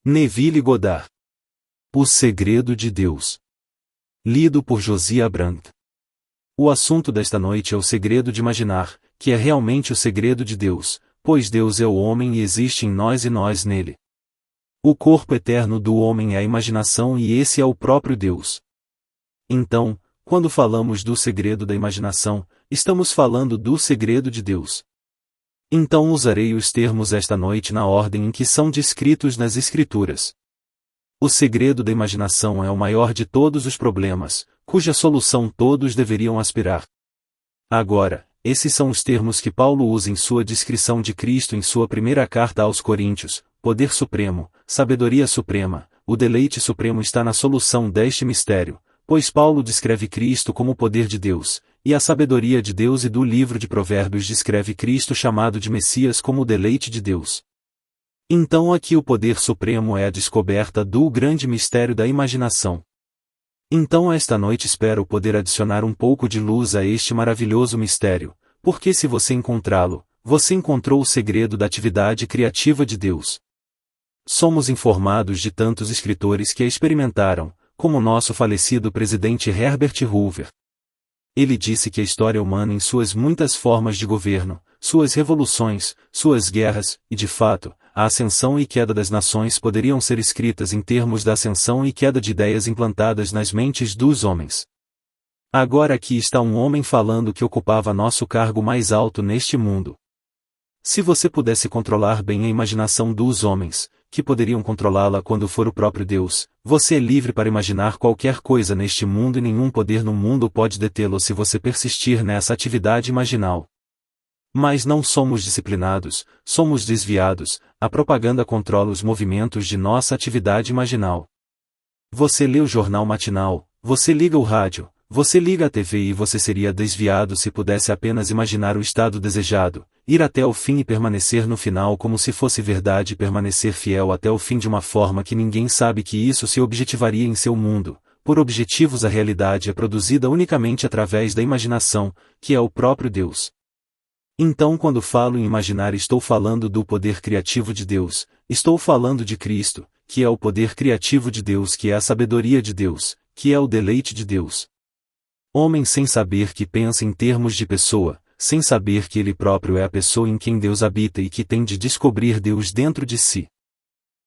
Neville Goddard. O Segredo de Deus. Lido por Josiah Brandt. O assunto desta noite é o segredo de imaginar, que é realmente o segredo de Deus, pois Deus é o homem e existe em nós e nós nele. O corpo eterno do homem é a imaginação e esse é o próprio Deus. Então, quando falamos do segredo da imaginação, estamos falando do segredo de Deus. Então usarei os termos esta noite na ordem em que são descritos nas Escrituras. O segredo da imaginação é o maior de todos os problemas, cuja solução todos deveriam aspirar. Agora, esses são os termos que Paulo usa em sua descrição de Cristo em sua primeira carta aos Coríntios: poder supremo, sabedoria suprema, o deleite supremo está na solução deste mistério, pois Paulo descreve Cristo como o poder de Deus, e a sabedoria de Deus, e do livro de Provérbios descreve Cristo chamado de Messias como o deleite de Deus. Então aqui o poder supremo é a descoberta do grande mistério da imaginação. Então esta noite espero poder adicionar um pouco de luz a este maravilhoso mistério, porque se você encontrá-lo, você encontrou o segredo da atividade criativa de Deus. Somos informados de tantos escritores que a experimentaram, como nosso falecido presidente Herbert Hoover. Ele disse que a história humana em suas muitas formas de governo, suas revoluções, suas guerras, e de fato, a ascensão e queda das nações poderiam ser escritas em termos da ascensão e queda de ideias implantadas nas mentes dos homens. Agora aqui está um homem falando que ocupava nosso cargo mais alto neste mundo. Se você pudesse controlar bem a imaginação dos homens, que poderiam controlá-la quando for o próprio Deus, você é livre para imaginar qualquer coisa neste mundo e nenhum poder no mundo pode detê-lo se você persistir nessa atividade imaginal. Mas não somos disciplinados, somos desviados, a propaganda controla os movimentos de nossa atividade imaginal. Você lê o jornal matinal, você liga o rádio, você liga a TV e você seria desviado se pudesse apenas imaginar o estado desejado, ir até o fim e permanecer no final como se fosse verdade e permanecer fiel até o fim de uma forma que ninguém sabe que isso se objetivaria em seu mundo. Por objetivos a realidade é produzida unicamente através da imaginação, que é o próprio Deus. Então quando falo em imaginar estou falando do poder criativo de Deus, estou falando de Cristo, que é o poder criativo de Deus, que é a sabedoria de Deus, que é o deleite de Deus. Homem sem saber que pensa em termos de pessoa, sem saber que ele próprio é a pessoa em quem Deus habita e que tem de descobrir Deus dentro de si.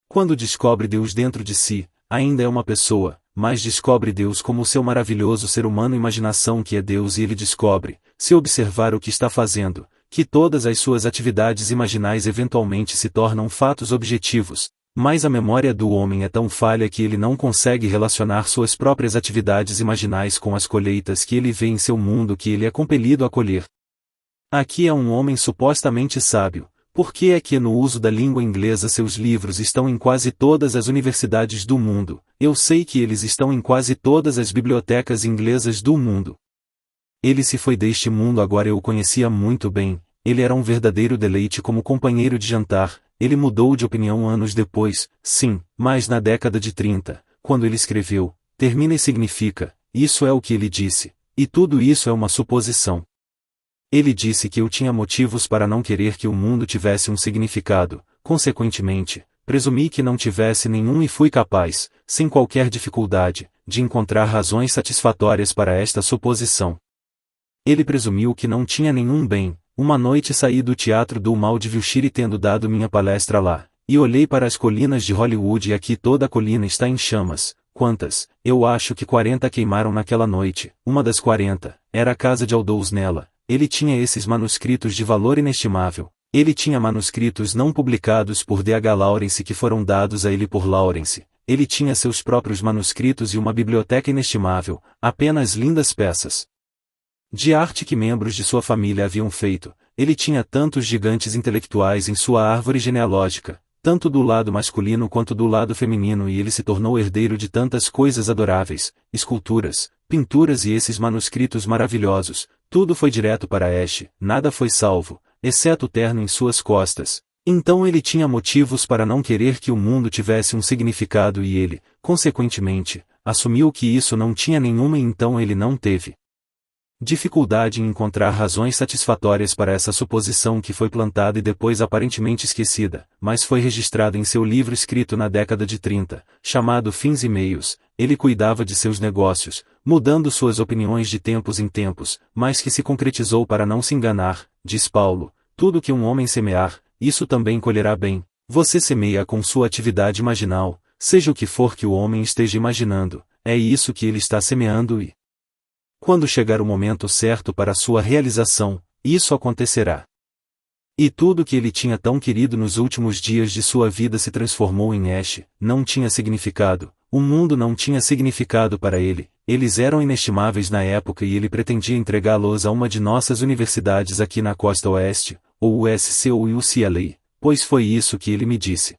Quando descobre Deus dentro de si, ainda é uma pessoa, mas descobre Deus como o seu maravilhoso ser humano imaginação que é Deus e ele descobre, se observar o que está fazendo, que todas as suas atividades imaginais eventualmente se tornam fatos objetivos, mas a memória do homem é tão falha que ele não consegue relacionar suas próprias atividades imaginais com as colheitas que ele vê em seu mundo que ele é compelido a colher. Aqui é um homem supostamente sábio. Por que é que no uso da língua inglesa seus livros estão em quase todas as universidades do mundo? Eu sei que eles estão em quase todas as bibliotecas inglesas do mundo. Ele se foi deste mundo agora, eu o conhecia muito bem, ele era um verdadeiro deleite como companheiro de jantar, ele mudou de opinião anos depois, sim, mas na década de 30, quando ele escreveu, termina e significa, isso é o que ele disse, e tudo isso é uma suposição. Ele disse que eu tinha motivos para não querer que o mundo tivesse um significado, consequentemente, presumi que não tivesse nenhum e fui capaz, sem qualquer dificuldade, de encontrar razões satisfatórias para esta suposição. Ele presumiu que não tinha nenhum bem. Uma noite saí do teatro do Mal de Wilshire tendo dado minha palestra lá, e olhei para as colinas de Hollywood e aqui toda a colina está em chamas. Quantas? Eu acho que 40 queimaram naquela noite. Uma das 40, era a casa de Aldous nela. Ele tinha esses manuscritos de valor inestimável. Ele tinha manuscritos não publicados por D.H. Lawrence que foram dados a ele por Lawrence. Ele tinha seus próprios manuscritos e uma biblioteca inestimável, apenas lindas peças de arte que membros de sua família haviam feito. Ele tinha tantos gigantes intelectuais em sua árvore genealógica, tanto do lado masculino quanto do lado feminino, e ele se tornou herdeiro de tantas coisas adoráveis, esculturas, pinturas e esses manuscritos maravilhosos. Tudo foi direto para Ash, nada foi salvo, exceto o terno em suas costas. Então ele tinha motivos para não querer que o mundo tivesse um significado e ele, consequentemente, assumiu que isso não tinha nenhuma e então ele não teve. Dificuldade em encontrar razões satisfatórias para essa suposição que foi plantada e depois aparentemente esquecida, mas foi registrada em seu livro escrito na década de 30, chamado Fins e Meios. Ele cuidava de seus negócios, mudando suas opiniões de tempos em tempos, mas que se concretizou para não se enganar, diz Paulo: tudo que um homem semear, isso também colherá bem. Você semeia com sua atividade imaginal, seja o que for que o homem esteja imaginando, é isso que ele está semeando e, quando chegar o momento certo para sua realização, isso acontecerá. E tudo que ele tinha tão querido nos últimos dias de sua vida se transformou em ash, não tinha significado, o mundo não tinha significado para ele, eles eram inestimáveis na época e ele pretendia entregá-los a uma de nossas universidades aqui na costa oeste, ou USC ou UCLA, pois foi isso que ele me disse.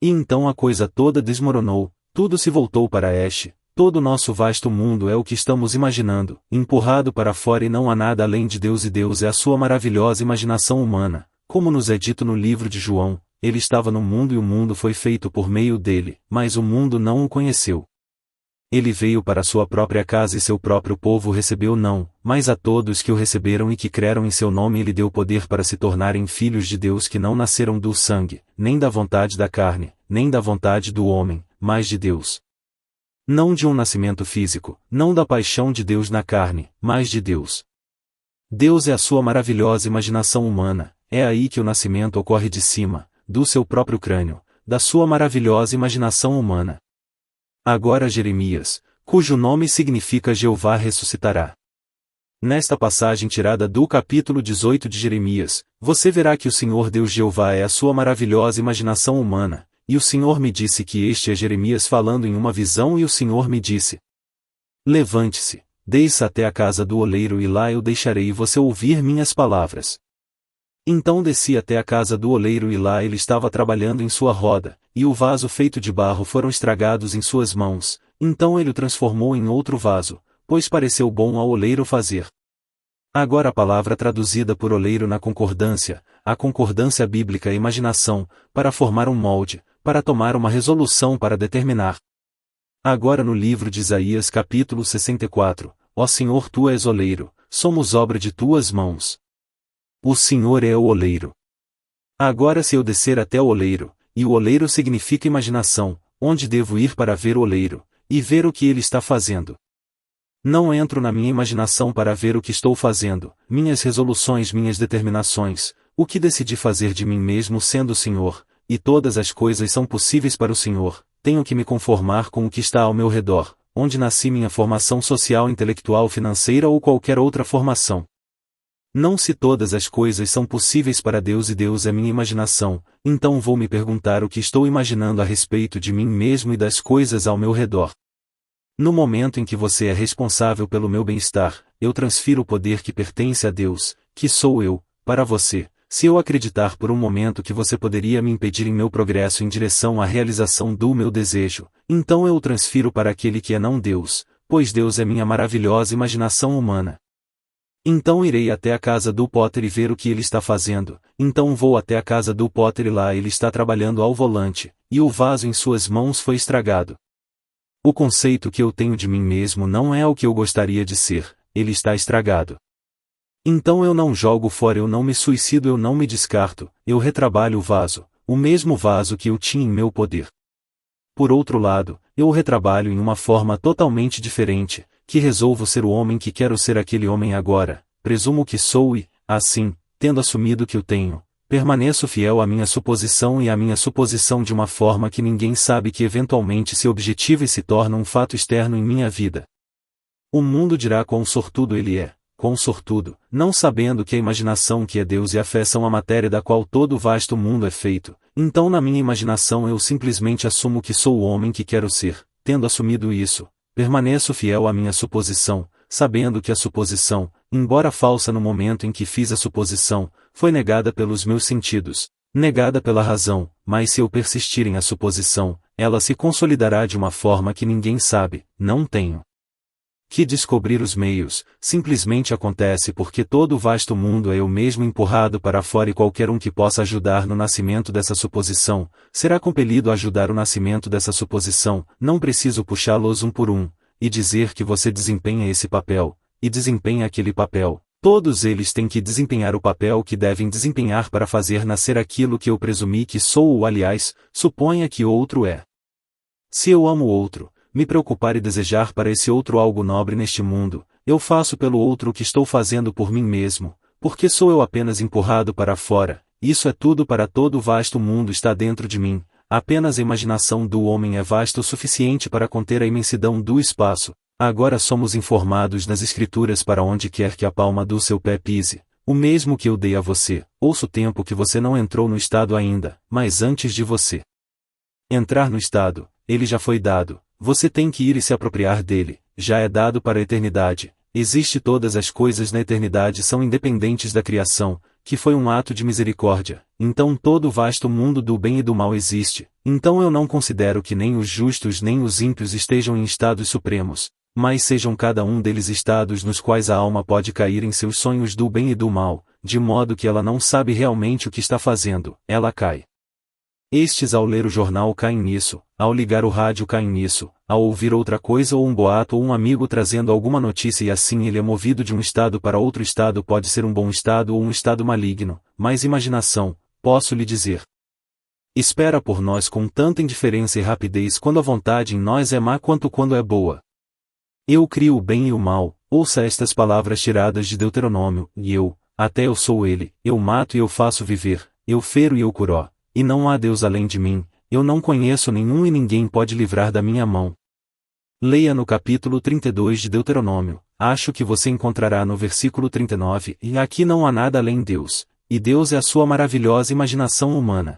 E então a coisa toda desmoronou, tudo se voltou para ash. Todo o nosso vasto mundo é o que estamos imaginando, empurrado para fora e não há nada além de Deus e Deus é a sua maravilhosa imaginação humana, como nos é dito no livro de João, ele estava no mundo e o mundo foi feito por meio dele, mas o mundo não o conheceu. Ele veio para sua própria casa e seu próprio povo recebeu não, mas a todos que o receberam e que creram em seu nome ele deu poder para se tornarem filhos de Deus que não nasceram do sangue, nem da vontade da carne, nem da vontade do homem, mas de Deus. Não de um nascimento físico, não da paixão de Deus na carne, mas de Deus. Deus é a sua maravilhosa imaginação humana, é aí que o nascimento ocorre de cima, do seu próprio crânio, da sua maravilhosa imaginação humana. Agora Jeremias, cujo nome significa Jeová ressuscitará. Nesta passagem tirada do capítulo 18 de Jeremias, você verá que o Senhor Deus Jeová é a sua maravilhosa imaginação humana. E o Senhor me disse que este é Jeremias falando em uma visão e o Senhor me disse: levante-se, desça até a casa do oleiro e lá eu deixarei você ouvir minhas palavras. Então desci até a casa do oleiro e lá ele estava trabalhando em sua roda, e o vaso feito de barro foram estragados em suas mãos, então ele o transformou em outro vaso, pois pareceu bom ao oleiro fazer. Agora a palavra traduzida por oleiro na concordância, a concordância bíblica é imaginação, para formar um molde, para tomar uma resolução para determinar. Agora no livro de Isaías capítulo 64, ó Senhor tu és oleiro, somos obra de tuas mãos. O Senhor é o oleiro. Agora se eu descer até o oleiro, e o oleiro significa imaginação, onde devo ir para ver o oleiro, e ver o que ele está fazendo? Não entro na minha imaginação para ver o que estou fazendo, minhas resoluções, minhas determinações, o que decidi fazer de mim mesmo sendo o Senhor, e todas as coisas são possíveis para o Senhor, tenho que me conformar com o que está ao meu redor, onde nasci minha formação social, intelectual, financeira ou qualquer outra formação. Não se todas as coisas são possíveis para Deus e Deus é minha imaginação, então vou me perguntar o que estou imaginando a respeito de mim mesmo e das coisas ao meu redor. No momento em que você é responsável pelo meu bem-estar, eu transfiro o poder que pertence a Deus, que sou eu, para você. Se eu acreditar por um momento que você poderia me impedir em meu progresso em direção à realização do meu desejo, então eu o transfiro para aquele que é não Deus, pois Deus é minha maravilhosa imaginação humana. Então irei até a casa do Potter e ver o que ele está fazendo, então vou até a casa do Potter e lá ele está trabalhando ao volante, e o vaso em suas mãos foi estragado. O conceito que eu tenho de mim mesmo não é o que eu gostaria de ser, ele está estragado. Então eu não jogo fora, eu não me suicido, eu não me descarto, eu retrabalho o mesmo vaso que eu tinha em meu poder. Por outro lado, eu o retrabalho em uma forma totalmente diferente, que resolvo ser o homem que quero ser aquele homem agora, presumo que sou e, assim, tendo assumido que eu tenho, permaneço fiel à minha suposição e à minha suposição de uma forma que ninguém sabe que eventualmente se objetiva e se torna um fato externo em minha vida. O mundo dirá quão sortudo ele é. Com sortudo, não sabendo que a imaginação que é Deus e a fé são a matéria da qual todo o vasto mundo é feito, então na minha imaginação eu simplesmente assumo que sou o homem que quero ser, tendo assumido isso, permaneço fiel à minha suposição, sabendo que a suposição, embora falsa no momento em que fiz a suposição, foi negada pelos meus sentidos, negada pela razão, mas se eu persistir em a suposição, ela se consolidará de uma forma que ninguém sabe, não tenho que descobrir os meios, simplesmente acontece porque todo o vasto mundo é eu mesmo empurrado para fora e qualquer um que possa ajudar no nascimento dessa suposição, será compelido a ajudar o nascimento dessa suposição, não preciso puxá-los um por um, e dizer que você desempenha esse papel, e desempenha aquele papel. Todos eles têm que desempenhar o papel que devem desempenhar para fazer nascer aquilo que eu presumi que sou ou aliás, suponha que outro é. Se eu amo outro, me preocupar e desejar para esse outro algo nobre neste mundo, eu faço pelo outro o que estou fazendo por mim mesmo, porque sou eu apenas empurrado para fora, isso é tudo para todo o vasto mundo está dentro de mim, apenas a imaginação do homem é vasta o suficiente para conter a imensidão do espaço. Agora somos informados nas Escrituras para onde quer que a palma do seu pé pise, o mesmo que eu dei a você, ouço o tempo que você não entrou no estado ainda, mas antes de você entrar no estado, ele já foi dado, você tem que ir e se apropriar dele, já é dado para a eternidade, existe todas as coisas na eternidade são independentes da criação, que foi um ato de misericórdia, então todo o vasto mundo do bem e do mal existe, então eu não considero que nem os justos nem os ímpios estejam em estados supremos, mas sejam cada um deles estados nos quais a alma pode cair em seus sonhos do bem e do mal, de modo que ela não sabe realmente o que está fazendo, ela cai. Estes ao ler o jornal caem nisso, ao ligar o rádio caem nisso, ao ouvir outra coisa ou um boato ou um amigo trazendo alguma notícia e assim ele é movido de um estado para outro estado pode ser um bom estado ou um estado maligno, mas imaginação, posso lhe dizer. Espera por nós com tanta indiferença e rapidez quando a vontade em nós é má quanto quando é boa. Eu crio o bem e o mal, ouça estas palavras tiradas de Deuteronômio, e eu, até eu sou ele, eu mato e eu faço viver, eu fero e eu curo, e não há Deus além de mim, eu não conheço nenhum e ninguém pode livrar da minha mão. Leia no capítulo 32 de Deuteronômio, acho que você encontrará no versículo 39, e aqui não há nada além Deus, e Deus é a sua maravilhosa imaginação humana.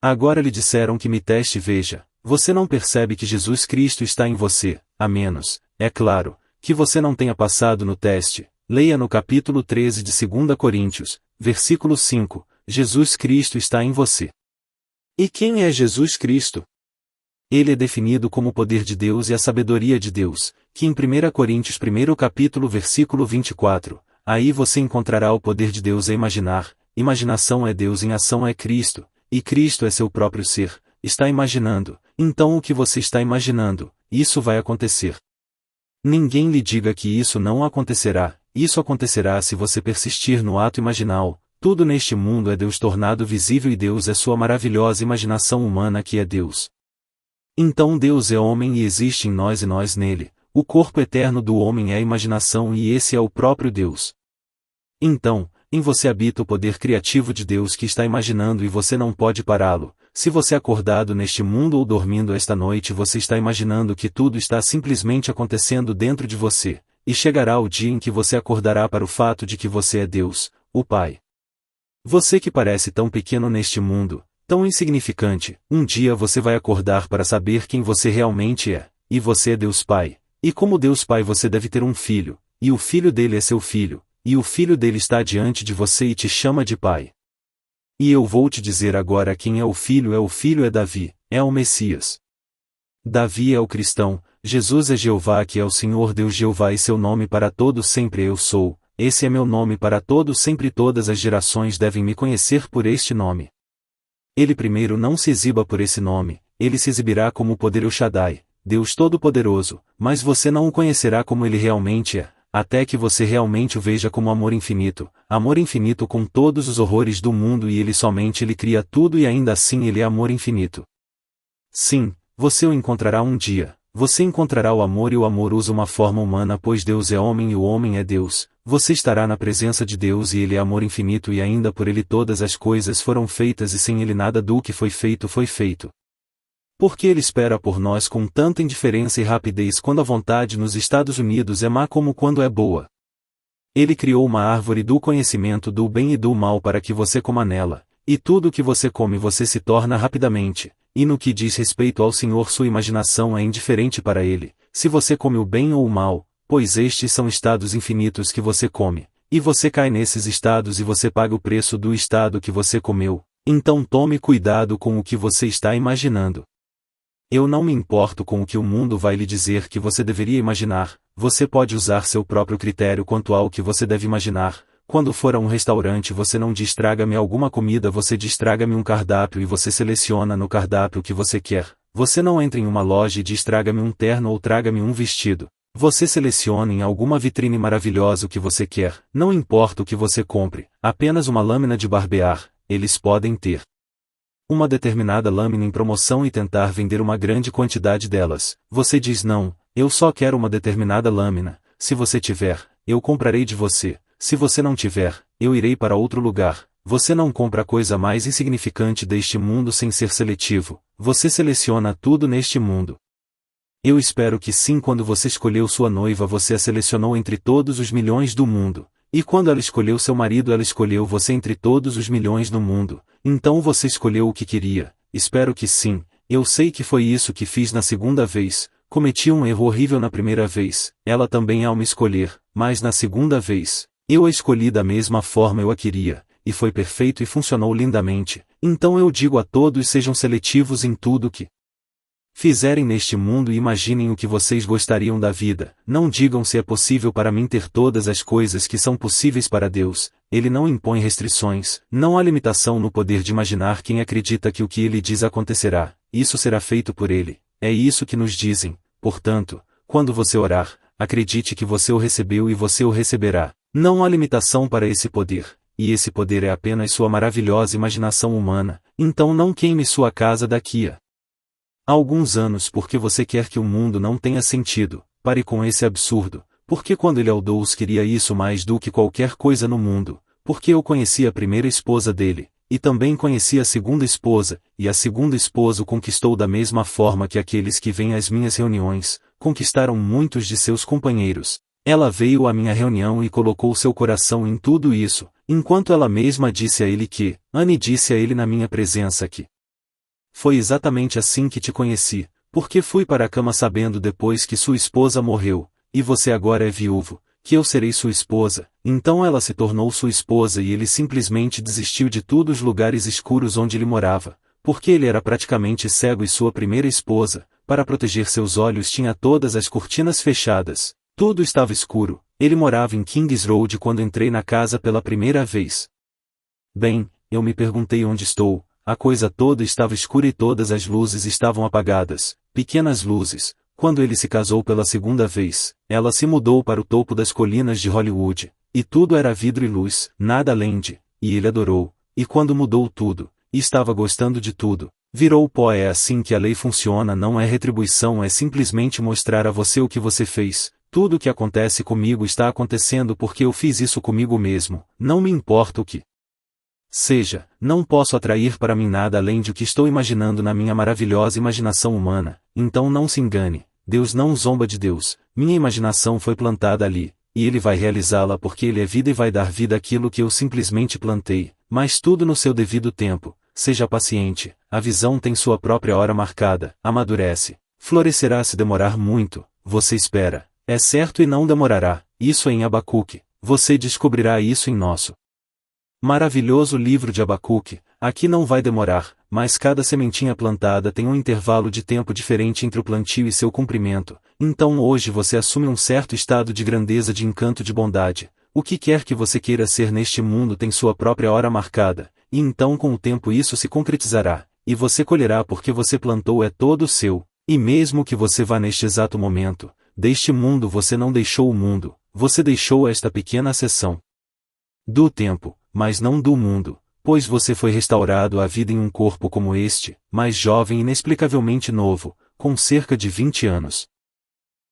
Agora lhe disseram que me teste e veja, você não percebe que Jesus Cristo está em você, a menos, é claro, que você não tenha passado no teste. Leia no capítulo 13 de 2 Coríntios, versículo 5, Jesus Cristo está em você. E quem é Jesus Cristo? Ele é definido como o poder de Deus e a sabedoria de Deus, que em 1 Coríntios 1 capítulo versículo 24, aí você encontrará o poder de Deus a imaginar, imaginação é Deus em ação é Cristo, e Cristo é seu próprio ser, está imaginando, então o que você está imaginando, isso vai acontecer. Ninguém lhe diga que isso não acontecerá, isso acontecerá se você persistir no ato imaginal, tudo neste mundo é Deus tornado visível e Deus é sua maravilhosa imaginação humana que é Deus. Então Deus é homem e existe em nós e nós nele, o corpo eterno do homem é a imaginação e esse é o próprio Deus. Então, em você habita o poder criativo de Deus que está imaginando e você não pode pará-lo. Se você acordado neste mundo ou dormindo esta noite você está imaginando que tudo está simplesmente acontecendo dentro de você, e chegará o dia em que você acordará para o fato de que você é Deus, o Pai. Você que parece tão pequeno neste mundo, tão insignificante, um dia você vai acordar para saber quem você realmente é, e você é Deus Pai, e como Deus Pai você deve ter um filho, e o filho dele é seu filho, e o filho dele está diante de você e te chama de Pai. E eu vou te dizer agora quem é o filho é Davi, é o Messias. Davi é o cristão, Jesus é Jeová que é o Senhor Deus Jeová e seu nome para todos sempre eu sou, esse é meu nome para todos sempre todas as gerações devem me conhecer por este nome. Ele primeiro não se exiba por esse nome, ele se exibirá como o poder El Shaddai, Deus Todo-Poderoso, mas você não o conhecerá como ele realmente é, até que você realmente o veja como amor infinito com todos os horrores do mundo e ele cria tudo e ainda assim ele é amor infinito. Sim, você o encontrará um dia, você encontrará o amor e o amor usa uma forma humana pois Deus é homem e o homem é Deus, você estará na presença de Deus e ele é amor infinito e ainda por ele todas as coisas foram feitas e sem ele nada do que foi feito foi feito. Porque ele espera por nós com tanta indiferença e rapidez quando a vontade nos Estados Unidos é má como quando é boa. Ele criou uma árvore do conhecimento do bem e do mal para que você coma nela, e tudo o que você come você se torna rapidamente, e no que diz respeito ao Senhor sua imaginação é indiferente para ele, se você come o bem ou o mal, pois estes são estados infinitos que você come, e você cai nesses estados e você paga o preço do estado que você comeu, então tome cuidado com o que você está imaginando. Eu não me importo com o que o mundo vai lhe dizer que você deveria imaginar, você pode usar seu próprio critério quanto ao que você deve imaginar. Quando for a um restaurante você não diz traga-me alguma comida, você diz traga-me um cardápio e você seleciona no cardápio o que você quer. Você não entra em uma loja e diz traga-me um terno ou traga-me um vestido. Você seleciona em alguma vitrine maravilhosa o que você quer, não importa o que você compre, apenas uma lâmina de barbear, eles podem ter uma determinada lâmina em promoção e tentar vender uma grande quantidade delas. Você diz não, eu só quero uma determinada lâmina, se você tiver, eu comprarei de você, se você não tiver, eu irei para outro lugar. Você não compra a coisa mais insignificante deste mundo sem ser seletivo, você seleciona tudo neste mundo. Eu espero que sim, quando você escolheu sua noiva você a selecionou entre todos os milhões do mundo. E quando ela escolheu seu marido ela escolheu você entre todos os milhões no mundo, então você escolheu o que queria. Espero que sim, eu sei que foi isso que fiz na segunda vez, cometi um erro horrível na primeira vez, ela também ao me escolher, mas na segunda vez, eu a escolhi da mesma forma eu a queria, e foi perfeito e funcionou lindamente, então eu digo a todos sejam seletivos em tudo que fizerem neste mundo e imaginem o que vocês gostariam da vida, não digam se é possível para mim ter todas as coisas que são possíveis para Deus, Ele não impõe restrições, não há limitação no poder de imaginar quem acredita que o que Ele diz acontecerá, isso será feito por Ele, é isso que nos dizem, portanto, quando você orar, acredite que você o recebeu e você o receberá, não há limitação para esse poder, e esse poder é apenas sua maravilhosa imaginação humana, então não queime sua casa daqui a alguns anos porque você quer que o mundo não tenha sentido, pare com esse absurdo, porque quando ele Deus queria isso mais do que qualquer coisa no mundo, porque eu conheci a primeira esposa dele, e também conheci a segunda esposa, e a segunda esposa o conquistou da mesma forma que aqueles que vêm às minhas reuniões, conquistaram muitos de seus companheiros. Ela veio à minha reunião e colocou seu coração em tudo isso, enquanto ela mesma disse a ele que, Anne disse a ele na minha presença que foi exatamente assim que te conheci, porque fui para a cama sabendo depois que sua esposa morreu, e você agora é viúvo, que eu serei sua esposa. Então ela se tornou sua esposa e ele simplesmente desistiu de todos os lugares escuros onde ele morava, porque ele era praticamente cego e sua primeira esposa, para proteger seus olhos tinha todas as cortinas fechadas, tudo estava escuro, ele morava em Kings Road quando entrei na casa pela primeira vez. Bem, eu me perguntei onde estou. A coisa toda estava escura e todas as luzes estavam apagadas, pequenas luzes. Quando ele se casou pela segunda vez, ela se mudou para o topo das colinas de Hollywood, e tudo era vidro e luz, nada além de, e ele adorou, e quando mudou tudo, e estava gostando de tudo, virou pó. É assim que a lei funciona, não é retribuição, é simplesmente mostrar a você o que você fez. Tudo o que acontece comigo está acontecendo porque eu fiz isso comigo mesmo, não me importa o que seja, não posso atrair para mim nada além de o que estou imaginando na minha maravilhosa imaginação humana, então não se engane, Deus não zomba de Deus, minha imaginação foi plantada ali, e Ele vai realizá-la porque Ele é vida e vai dar vida àquilo que eu simplesmente plantei, mas tudo no seu devido tempo, seja paciente, a visão tem sua própria hora marcada, amadurece, florescerá se demorar muito, você espera, é certo e não demorará, isso é em Abacuque, você descobrirá isso em nosso maravilhoso livro de Abacuque. Aqui não vai demorar, mas cada sementinha plantada tem um intervalo de tempo diferente entre o plantio e seu cumprimento, então hoje você assume um certo estado de grandeza, de encanto, de bondade. O que quer que você queira ser neste mundo tem sua própria hora marcada, e então com o tempo isso se concretizará, e você colherá porque você plantou, é todo seu, e mesmo que você vá neste exato momento, deste mundo você não deixou o mundo, você deixou esta pequena seção do tempo, mas não do mundo, pois você foi restaurado à vida em um corpo como este, mais jovem e inexplicavelmente novo, com cerca de 20 anos.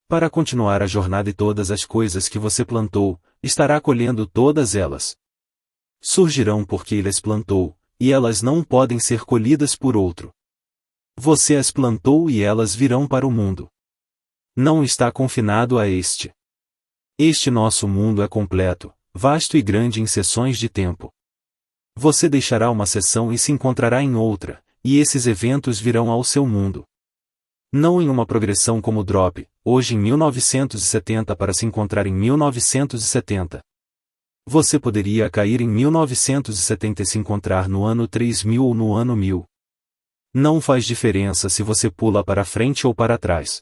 Para continuar a jornada e todas as coisas que você plantou, estará colhendo todas elas. Surgirão porque ele as plantou, e elas não podem ser colhidas por outro. Você as plantou e elas virão para o mundo. Não está confinado a este. Este nosso mundo é completo, vasto e grande em seções de tempo. Você deixará uma seção e se encontrará em outra, e esses eventos virão ao seu mundo. Não em uma progressão como drop, hoje em 1970 para se encontrar em 1970. Você poderia cair em 1970 e se encontrar no ano 3000 ou no ano 1000. Não faz diferença se você pula para frente ou para trás.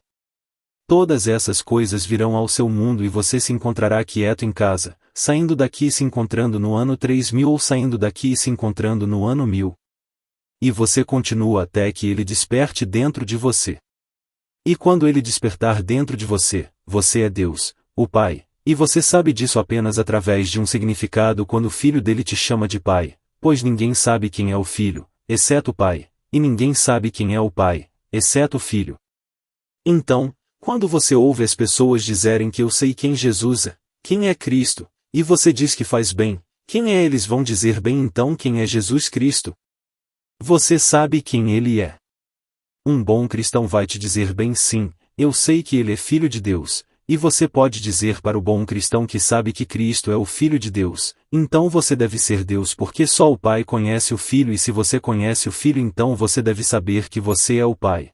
Todas essas coisas virão ao seu mundo e você se encontrará quieto em casa, saindo daqui e se encontrando no ano 3000 ou saindo daqui e se encontrando no ano 1000. E você continua até que ele desperte dentro de você. E quando ele despertar dentro de você, você é Deus, o Pai, e você sabe disso apenas através de um significado quando o filho dele te chama de Pai, pois ninguém sabe quem é o filho, exceto o Pai, e ninguém sabe quem é o Pai, exceto o Filho. Então, quando você ouve as pessoas dizerem que eu sei quem Jesus é, quem é Cristo, e você diz que faz bem, quem é eles vão dizer bem então quem é Jesus Cristo? Você sabe quem ele é. Um bom cristão vai te dizer bem sim, eu sei que ele é filho de Deus, e você pode dizer para o bom cristão que sabe que Cristo é o Filho de Deus, então você deve ser Deus porque só o Pai conhece o Filho e se você conhece o Filho então você deve saber que você é o Pai.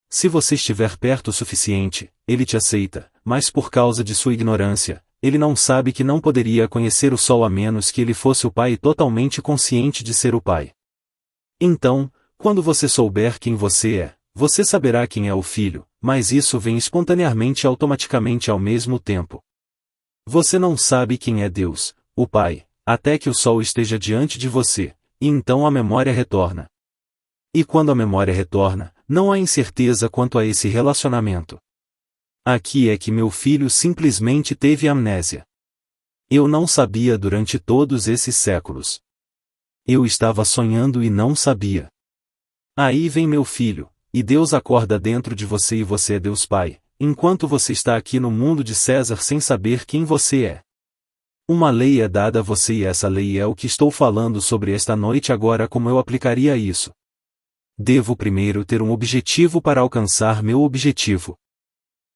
Se você estiver perto o suficiente, ele te aceita, mas por causa de sua ignorância, ele não sabe que não poderia conhecer o Sol a menos que ele fosse o Pai totalmente consciente de ser o Pai. Então, quando você souber quem você é, você saberá quem é o Filho, mas isso vem espontaneamente e automaticamente ao mesmo tempo. Você não sabe quem é Deus, o Pai, até que o Sol esteja diante de você, e então a memória retorna. E quando a memória retorna, não há incerteza quanto a esse relacionamento. Aqui é que meu filho simplesmente teve amnésia. Eu não sabia durante todos esses séculos. Eu estava sonhando e não sabia. Aí vem meu filho, e Deus acorda dentro de você e você é Deus Pai, enquanto você está aqui no mundo de César sem saber quem você é. Uma lei é dada a você e essa lei é o que estou falando sobre esta noite agora como eu aplicaria isso. Devo primeiro ter um objetivo para alcançar meu objetivo.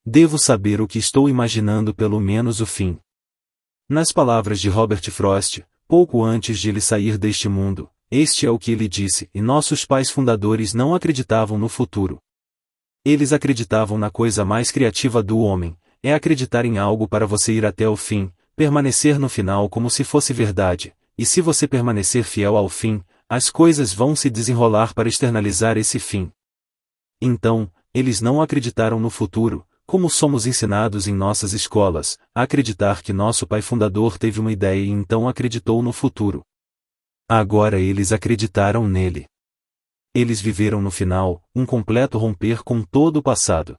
Devo saber o que estou imaginando pelo menos o fim. Nas palavras de Robert Frost, pouco antes de ele sair deste mundo, este é o que ele disse, e nossos pais fundadores não acreditavam no futuro. Eles acreditavam na coisa mais criativa do homem, é acreditar em algo para você ir até o fim, permanecer no final como se fosse verdade, e se você permanecer fiel ao fim, as coisas vão se desenrolar para externalizar esse fim. Então, eles não acreditaram no futuro, como somos ensinados em nossas escolas, a acreditar que nosso pai fundador teve uma ideia e então acreditou no futuro. Agora eles acreditaram nele. Eles viveram no final, um completo romper com todo o passado.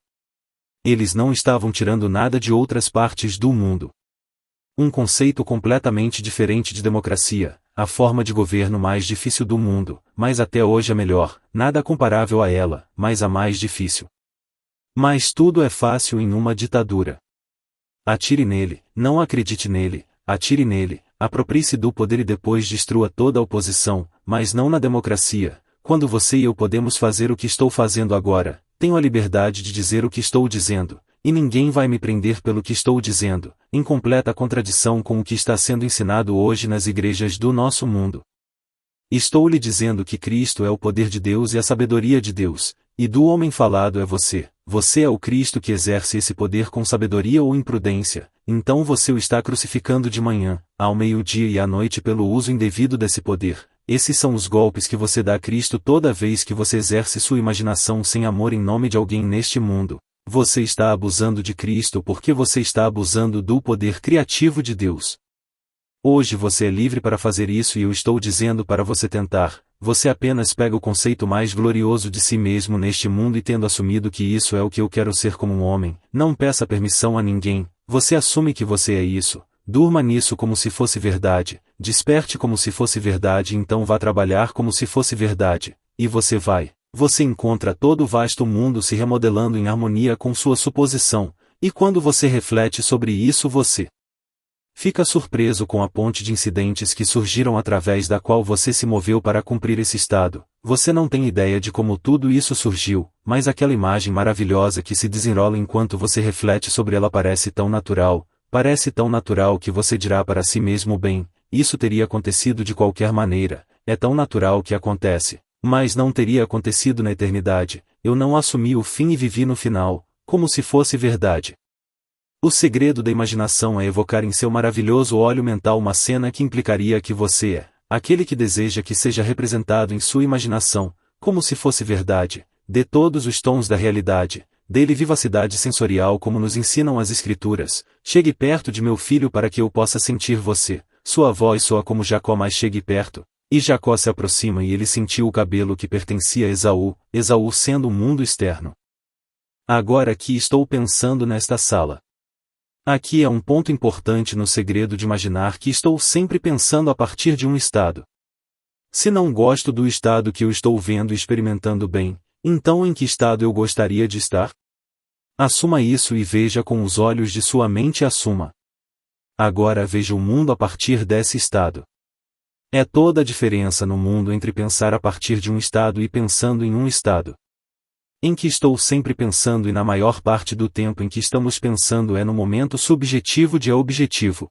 Eles não estavam tirando nada de outras partes do mundo. Um conceito completamente diferente de democracia, a forma de governo mais difícil do mundo, mas até hoje a melhor, nada comparável a ela, mas a mais difícil. Mas tudo é fácil em uma ditadura. Atire nele, não acredite nele, atire nele, aproprie-se do poder e depois destrua toda a oposição, mas não na democracia. Quando você e eu podemos fazer o que estou fazendo agora, tenho a liberdade de dizer o que estou dizendo, e ninguém vai me prender pelo que estou dizendo, em completa contradição com o que está sendo ensinado hoje nas igrejas do nosso mundo. Estou lhe dizendo que Cristo é o poder de Deus e a sabedoria de Deus, e do homem falado é você. Você é o Cristo que exerce esse poder com sabedoria ou imprudência, então você o está crucificando de manhã, ao meio-dia e à noite pelo uso indevido desse poder. Esses são os golpes que você dá a Cristo toda vez que você exerce sua imaginação sem amor em nome de alguém neste mundo. Você está abusando de Cristo porque você está abusando do poder criativo de Deus. Hoje você é livre para fazer isso e eu estou dizendo para você tentar. Você apenas pega o conceito mais glorioso de si mesmo neste mundo e tendo assumido que isso é o que eu quero ser como um homem, não peça permissão a ninguém, você assume que você é isso, durma nisso como se fosse verdade, desperte como se fosse verdade e então vá trabalhar como se fosse verdade, e você encontra todo o vasto mundo se remodelando em harmonia com sua suposição, e quando você reflete sobre isso você fica surpreso com a ponte de incidentes que surgiram através da qual você se moveu para cumprir esse estado. Você não tem ideia de como tudo isso surgiu, mas aquela imagem maravilhosa que se desenrola enquanto você reflete sobre ela parece tão natural que você dirá para si mesmo bem, isso teria acontecido de qualquer maneira, é tão natural que acontece, mas não teria acontecido na eternidade, eu não assumi o fim e vivi no final, como se fosse verdade. O segredo da imaginação é evocar em seu maravilhoso olho mental uma cena que implicaria que você é aquele que deseja que seja representado em sua imaginação, como se fosse verdade, dê todos os tons da realidade, dê-lhe vivacidade sensorial como nos ensinam as Escrituras, chegue perto de meu filho para que eu possa sentir você, sua voz soa como Jacó mas chegue perto, e Jacó se aproxima e ele sentiu o cabelo que pertencia a Esaú, Esaú sendo o mundo externo. Agora aqui estou pensando nesta sala. Aqui é um ponto importante no segredo de imaginar que estou sempre pensando a partir de um estado. Se não gosto do estado que eu estou vendo e experimentando bem, então em que estado eu gostaria de estar? Assuma isso e veja com os olhos de sua mente e assuma. Agora veja o mundo a partir desse estado. É toda a diferença no mundo entre pensar a partir de um estado e pensando em um estado. Em que estou sempre pensando e na maior parte do tempo em que estamos pensando é no momento subjetivo de objetivo.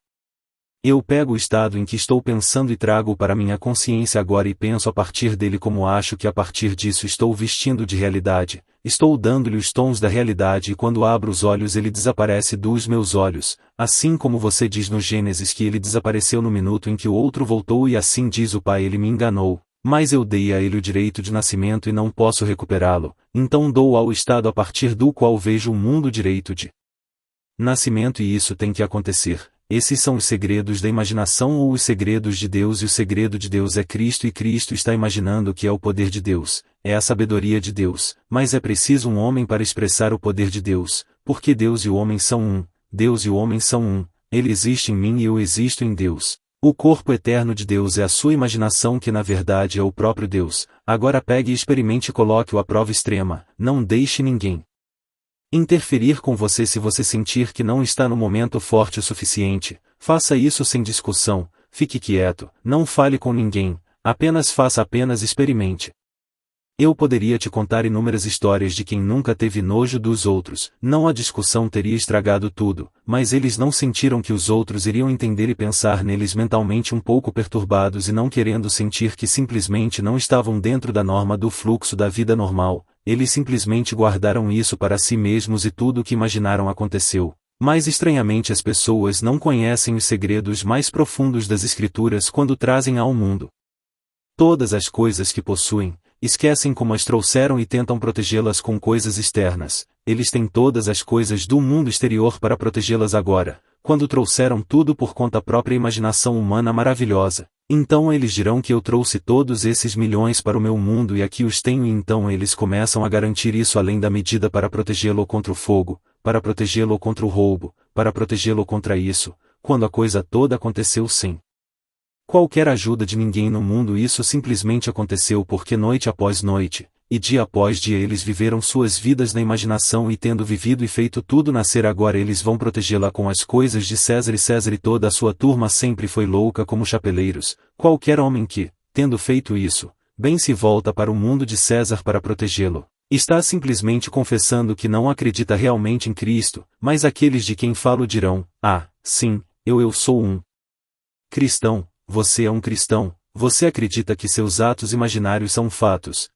Eu pego o estado em que estou pensando e trago para minha consciência agora e penso a partir dele como acho que a partir disso estou vestindo de realidade, estou dando-lhe os tons da realidade e quando abro os olhos ele desaparece dos meus olhos, assim como você diz no Gênesis que ele desapareceu no minuto em que o outro voltou e assim diz o Pai ele me enganou, mas eu dei a ele o direito de nascimento e não posso recuperá-lo, então dou ao estado a partir do qual vejo o mundo direito de nascimento e isso tem que acontecer. Esses são os segredos da imaginação ou os segredos de Deus e o segredo de Deus é Cristo e Cristo está imaginando que é o poder de Deus, é a sabedoria de Deus, mas é preciso um homem para expressar o poder de Deus, porque Deus e o homem são um, Deus e o homem são um, ele existe em mim e eu existo em Deus. O corpo eterno de Deus é a sua imaginação que na verdade é o próprio Deus, agora pegue e experimente e coloque-o à prova extrema, não deixe ninguém interferir com você se você sentir que não está no momento forte o suficiente, faça isso sem discussão, fique quieto, não fale com ninguém, apenas experimente. Eu poderia te contar inúmeras histórias de quem nunca teve nojo dos outros, não a discussão teria estragado tudo, mas eles não sentiram que os outros iriam entender e pensar neles mentalmente um pouco perturbados e não querendo sentir que simplesmente não estavam dentro da norma do fluxo da vida normal, eles simplesmente guardaram isso para si mesmos e tudo o que imaginaram aconteceu. Mas estranhamente as pessoas não conhecem os segredos mais profundos das Escrituras quando trazem ao mundo todas as coisas que possuem, esquecem como as trouxeram e tentam protegê-las com coisas externas, eles têm todas as coisas do mundo exterior para protegê-las agora, quando trouxeram tudo por conta própria imaginação humana maravilhosa, então eles dirão que eu trouxe todos esses milhões para o meu mundo e aqui os tenho e então eles começam a garantir isso além da medida para protegê-lo contra o fogo, para protegê-lo contra o roubo, para protegê-lo contra isso, quando a coisa toda aconteceu sem qualquer ajuda de ninguém no mundo isso simplesmente aconteceu porque noite após noite, e dia após dia eles viveram suas vidas na imaginação e tendo vivido e feito tudo nascer agora eles vão protegê-la com as coisas de César e toda a sua turma sempre foi louca como chapeleiros, qualquer homem que, tendo feito isso, bem se volta para o mundo de César para protegê-lo, está simplesmente confessando que não acredita realmente em Cristo, mas aqueles de quem falo dirão, sim, eu sou um cristão. Você é um cristão, você acredita que seus atos imaginários são fatos,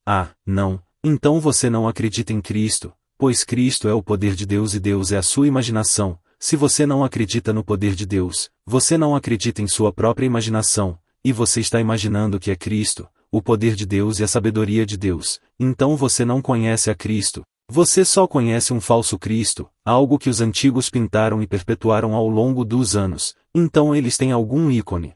não, então você não acredita em Cristo, pois Cristo é o poder de Deus e Deus é a sua imaginação, se você não acredita no poder de Deus, você não acredita em sua própria imaginação, e você está imaginando que é Cristo, o poder de Deus e a sabedoria de Deus, então você não conhece a Cristo, você só conhece um falso Cristo, algo que os antigos pintaram e perpetuaram ao longo dos anos, então eles têm algum ícone.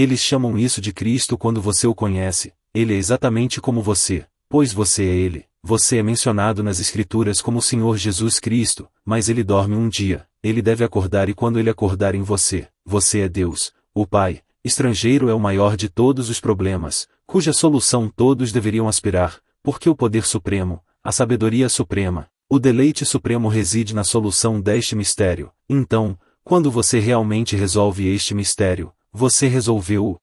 Eles chamam isso de Cristo quando você o conhece, ele é exatamente como você, pois você é ele, você é mencionado nas Escrituras como o Senhor Jesus Cristo, mas ele dorme um dia, ele deve acordar e quando ele acordar em você, você é Deus, o Pai, estrangeiro é o maior de todos os problemas, cuja solução todos deveriam aspirar, porque o poder supremo, a sabedoria suprema, o deleite supremo reside na solução deste mistério, então, quando você realmente resolve este mistério, você resolveu o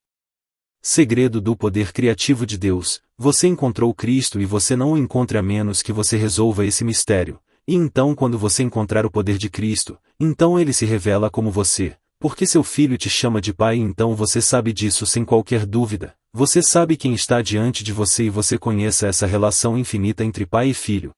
segredo do poder criativo de Deus, você encontrou Cristo e você não o encontre a menos que você resolva esse mistério, e então quando você encontrar o poder de Cristo, então ele se revela como você, porque seu filho te chama de pai e então você sabe disso sem qualquer dúvida, você sabe quem está diante de você e você conheça essa relação infinita entre pai e filho.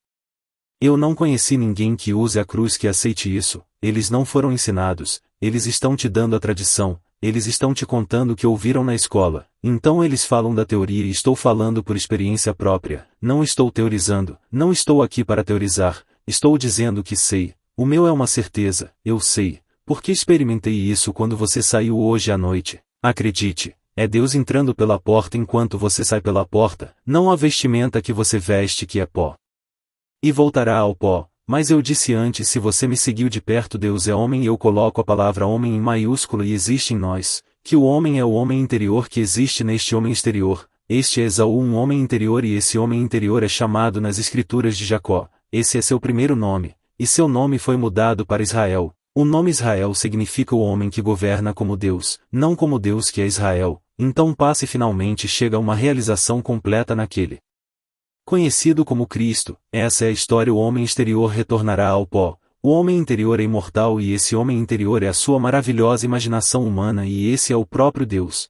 Eu não conheci ninguém que use a cruz que aceite isso, eles não foram ensinados, eles estão te dando a tradição, eles estão te contando o que ouviram na escola, então eles falam da teoria e estou falando por experiência própria, não estou teorizando, não estou aqui para teorizar, estou dizendo que sei, o meu é uma certeza, eu sei, porque experimentei isso quando você saiu hoje à noite, acredite, é Deus entrando pela porta enquanto você sai pela porta, não a vestimenta que você veste que é pó. E voltará ao pó. Mas eu disse antes, se você me seguiu de perto, Deus é homem, e eu coloco a palavra homem em maiúsculo e existe em nós, que o homem é o homem interior que existe neste homem exterior. Este é Esaú, um homem interior, e esse homem interior é chamado nas escrituras de Jacó. Esse é seu primeiro nome, e seu nome foi mudado para Israel. O nome Israel significa o homem que governa como Deus, não como Deus que é Israel. Então passa e finalmente chega a uma realização completa naquele conhecido como Cristo. Essa é a história. O homem exterior retornará ao pó. O homem interior é imortal, e esse homem interior é a sua maravilhosa imaginação humana, e esse é o próprio Deus.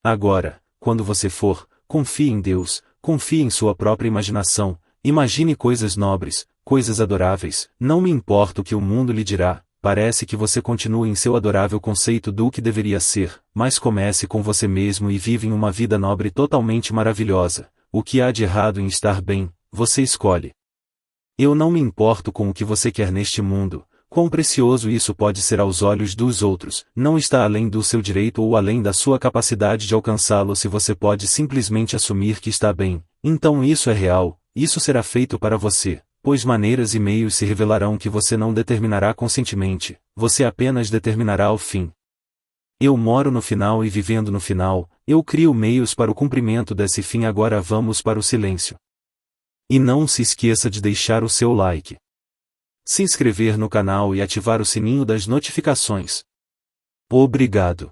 Agora, quando você for, confie em Deus, confie em sua própria imaginação, imagine coisas nobres, coisas adoráveis. Não me importa o que o mundo lhe dirá. Parece que você continua em seu adorável conceito do que deveria ser, mas comece com você mesmo e vive em uma vida nobre totalmente maravilhosa. O que há de errado em estar bem, você escolhe. Eu não me importo com o que você quer neste mundo, quão precioso isso pode ser aos olhos dos outros, não está além do seu direito ou além da sua capacidade de alcançá-lo. Se você pode simplesmente assumir que está bem, então isso é real, isso será feito para você, pois maneiras e meios se revelarão que você não determinará conscientemente, você apenas determinará o fim. Eu moro no final e vivendo no final, eu crio meios para o cumprimento desse fim. Agora vamos para o silêncio. E não se esqueça de deixar o seu like, se inscrever no canal e ativar o sininho das notificações. Obrigado.